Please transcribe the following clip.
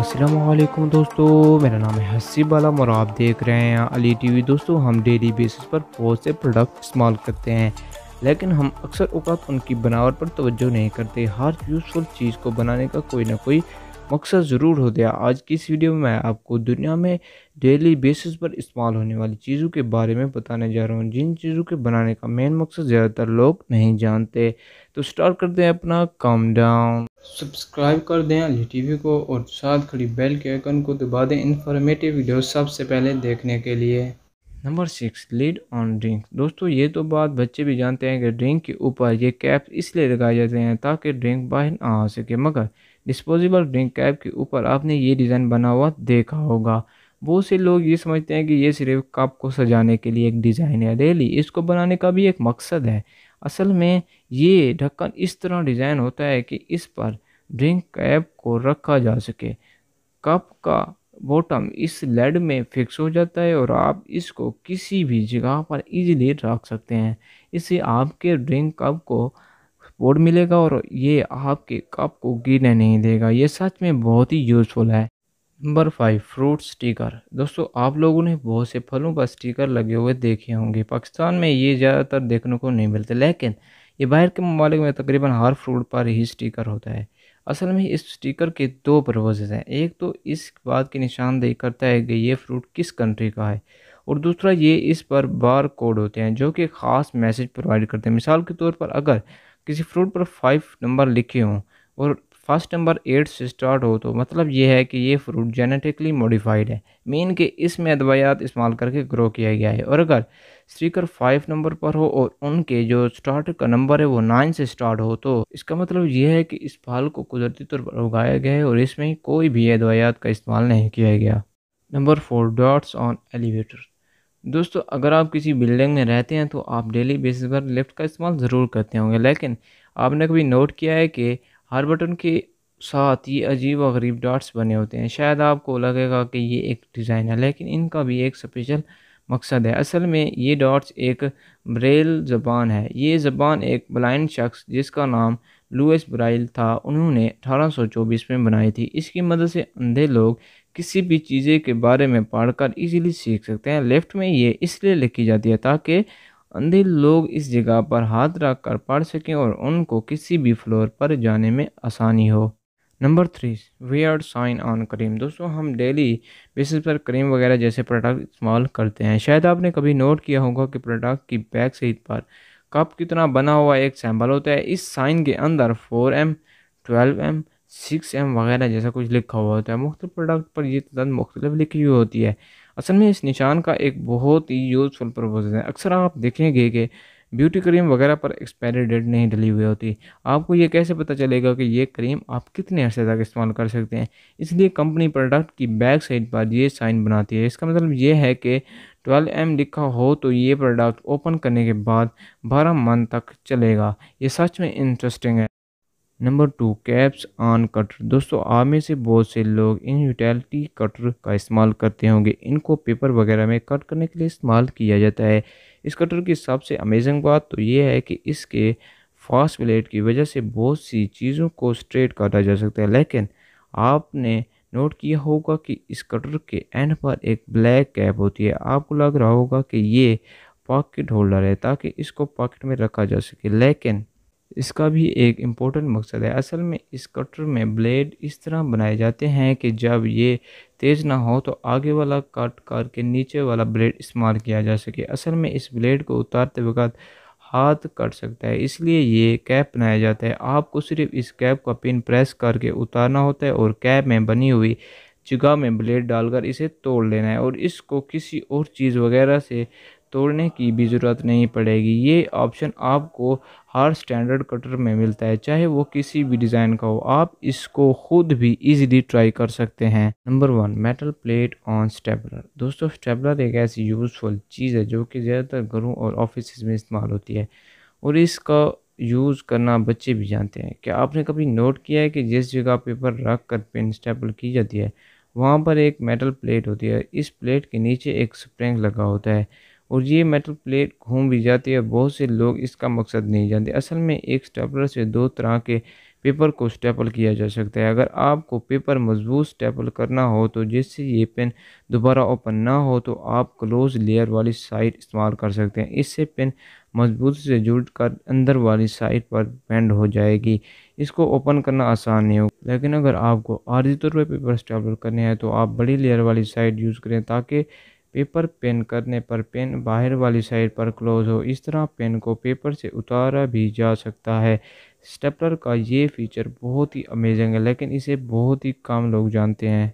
अस्सलामुअलैकुम दोस्तों, मेरा नाम है हसीब आलम और आप देख रहे हैं अली टीवी। दोस्तों, हम डेली बेसिस पर बहुत से प्रोडक्ट इस्तेमाल करते हैं, लेकिन हम अक्सर औक़ात उनकी बनावट पर तवज्जो नहीं करते। हर यूज़फुल चीज़ को बनाने का कोई ना कोई मकसद ज़रूर होता है। आज की इस वीडियो में मैं आपको दुनिया में डेली बेसिस पर इस्तेमाल होने वाली चीज़ों के बारे में बताने जा रहा हूँ, जिन चीज़ों के बनाने का मेन मकसद ज़्यादातर लोग नहीं जानते। तो स्टार्ट करते हैं अपना काम डाउन। सब्सक्राइब कर दें अली टीवी को और साथ खड़ी बेल के आइकन को दबा दें इन्फॉर्मेटिव वीडियो सबसे पहले देखने के लिए। Number 6, lead on drink. दोस्तों, ये तो बात बच्चे भी जानते हैं कि ड्रिंक के ऊपर ये कैप इसलिए लगाए जाते हैं ताकि ड्रिंक बाहर ना आ सके, मगर डिस्पोजेबल ड्रिंक कैप के ऊपर आपने ये डिज़ाइन बना हुआ देखा होगा। बहुत से लोग ये समझते हैं कि ये सिर्फ कप को सजाने के लिए एक डिज़ाइन है। रियली इसको बनाने का भी एक मकसद है। असल में ये ढक्कन इस तरह डिज़ाइन होता है कि इस पर ड्रिंक कैप को रखा जा सके। कप का बॉटम इस लेड में फिक्स हो जाता है और आप इसको किसी भी जगह पर इजीली रख सकते हैं। इससे आपके ड्रिंक कप को सपोर्ट मिलेगा और ये आपके कप को गिरने नहीं देगा। ये सच में बहुत ही यूज़फुल है। Number 5, fruit sticker. दोस्तों, आप लोगों ने बहुत से फलों पर स्टिकर लगे हुए देखे होंगे। पाकिस्तान में ये ज़्यादातर देखने को नहीं मिलते, लेकिन ये बाहर के ममालिक में तकरीबन हर फ्रूट पर ही स्टिकर होता है। असल में इस स्टिकर के दो पर्पसेस हैं। एक तो इस बात की निशानदेही करता है कि ये फ्रूट किस कंट्री का है, और दूसरा ये इस पर बार कोड होते हैं जो कि ख़ास मैसेज प्रोवाइड करते हैं। मिसाल के तौर पर अगर किसी फ्रूट पर 5 नंबर लिखे हों और फर्स्ट नंबर 8 से स्टार्ट हो, तो मतलब ये है कि ये फ्रूट जेनेटिकली मॉडिफाइड है, मीन कि इसमें अद्वियात इस्तेमाल करके ग्रो किया गया है। और अगर स्टिकर 5 नंबर पर हो और उनके जो स्टार्ट का नंबर है वो 9 से स्टार्ट हो, तो इसका मतलब ये है कि इस फल को कुदरती तौर पर उगाया गया है और इसमें कोई भी अद्वियात का इस्तेमाल नहीं किया गया। Number 4, dots on elevator. दोस्तों, अगर आप किसी बिल्डिंग में रहते हैं तो आप डेली बेसिस पर लिफ्ट का इस्तेमाल ज़रूर करते होंगे, लेकिन आपने कभी नोट किया है कि हर बटन के साथ ये अजीब व गरीब डॉट्स बने होते हैं। शायद आपको लगेगा कि ये एक डिज़ाइन है, लेकिन इनका भी एक स्पेशल मकसद है। असल में ये डॉट्स एक ब्रेल ज़बान है। ये ज़बान एक ब्लाइंड शख्स जिसका नाम लुइस ब्राइल था, उन्होंने 1824 में बनाई थी। इसकी मदद से अंधे लोग किसी भी चीज़ें के बारे में पढ़कर इजीली सीख सकते हैं। लेफ्ट में ये इसलिए लिखी जाती है ताकि अंधे लोग इस जगह पर हाथ रख कर पढ़ सकें और उनको किसी भी फ्लोर पर जाने में आसानी हो। Number 3, weird sign on cream. दोस्तों, हम डेली बेसिस पर क्रीम वगैरह जैसे प्रोडक्ट इस्तेमाल करते हैं। शायद आपने कभी नोट किया होगा कि प्रोडक्ट की बैक साइड पर कप की तरह बना हुआ एक सिंबल होता है। इस साइन के अंदर 4M, 12M, 6M वगैरह जैसा कुछ लिखा हुआ होता है। मुख्तलिफ प्रोडक्ट पर ये तादाद मुख्तलिफ लिखी हुई होती है। असल में इस निशान का एक बहुत ही यूज़फुल पर्पज़ है। अक्सर आप देखेंगे कि ब्यूटी क्रीम वगैरह पर एक्सपायरी डेट नहीं डली हुई होती। आपको ये कैसे पता चलेगा कि ये क्रीम आप कितने अरसे तक इस्तेमाल कर सकते हैं? इसलिए कंपनी प्रोडक्ट की बैक साइड पर ये साइन बनाती है। इसका मतलब ये है कि 12M लिखा हो तो ये प्रोडक्ट ओपन करने के बाद 12 मंथ तक चलेगा। ये सच में इंटरेस्टिंग है। Number 2, caps on cutter. दोस्तों, आप में से बहुत से लोग इन यूटिलिटी कटर का इस्तेमाल करते होंगे। इनको पेपर वगैरह में कट करने के लिए इस्तेमाल किया जाता है। इस कटर की सबसे अमेजिंग बात तो ये है कि इसके फास्ट ब्लेड की वजह से बहुत सी चीज़ों को स्ट्रेट काटा जा सकता है, लेकिन आपने नोट किया होगा कि इस कटर के एंड पर एक ब्लैक कैप होती है। आपको लग रहा होगा कि ये पॉकेट होल्डर है ताकि इसको पॉकेट में रखा जा सके, लेकिन इसका भी एक इम्पोर्टेंट मकसद है। असल में इस कटर में ब्लेड इस तरह बनाए जाते हैं कि जब ये तेज़ ना हो तो आगे वाला कट करके नीचे वाला ब्लेड इस्तेमाल किया जा सके। असल में इस ब्लेड को उतारते वक्त हाथ कट सकता है, इसलिए ये कैप बनाया जाता है। आपको सिर्फ इस कैप का पिन प्रेस करके उतारना होता है और कैप में बनी हुई जगह में ब्लेड डालकर इसे तोड़ लेना है, और इसको किसी और चीज़ वगैरह से तोड़ने की भी ज़रूरत नहीं पड़ेगी। ये ऑप्शन आपको हर स्टैंडर्ड कटर में मिलता है, चाहे वो किसी भी डिज़ाइन का हो। आप इसको खुद भी इजीली ट्राई कर सकते हैं। Number 1, metal plate on stapler. दोस्तों, स्टेपलर एक ऐसी यूज़फुल चीज़ है जो कि ज़्यादातर घरों और ऑफिस में इस्तेमाल होती है, और इसका यूज़ करना बच्चे भी जानते हैं। क्या आपने कभी नोट किया है कि जिस जगह पेपर रख कर पेन स्टेपल की जाती है वहाँ पर एक मेटल प्लेट होती है। इस प्लेट के नीचे एक स्प्रिंग लगा होता है और ये मेटल प्लेट घूम भी जाती है। बहुत से लोग इसका मकसद नहीं जानते। असल में एक स्टेपलर से दो तरह के पेपर को स्टेपल किया जा सकता है। अगर आपको पेपर मजबूत स्टेपल करना हो तो जिससे ये पेन दोबारा ओपन ना हो तो आप क्लोज लेयर वाली साइड इस्तेमाल कर सकते हैं। इससे पेन मजबूत से जुड़कर अंदर वाली साइड पर बेंड हो जाएगी। इसको ओपन करना आसान नहीं होगा, लेकिन अगर आपको आर्जी तौर पर पेपर स्टेपल करने हैं तो आप बड़ी लेयर वाली साइड यूज़ करें ताकि पेपर पेन करने पर पेन बाहर वाली साइड पर क्लोज हो। इस तरह पेन को पेपर से उतारा भी जा सकता है। स्टेपलर का ये फीचर बहुत ही अमेजिंग है, लेकिन इसे बहुत ही कम लोग जानते हैं।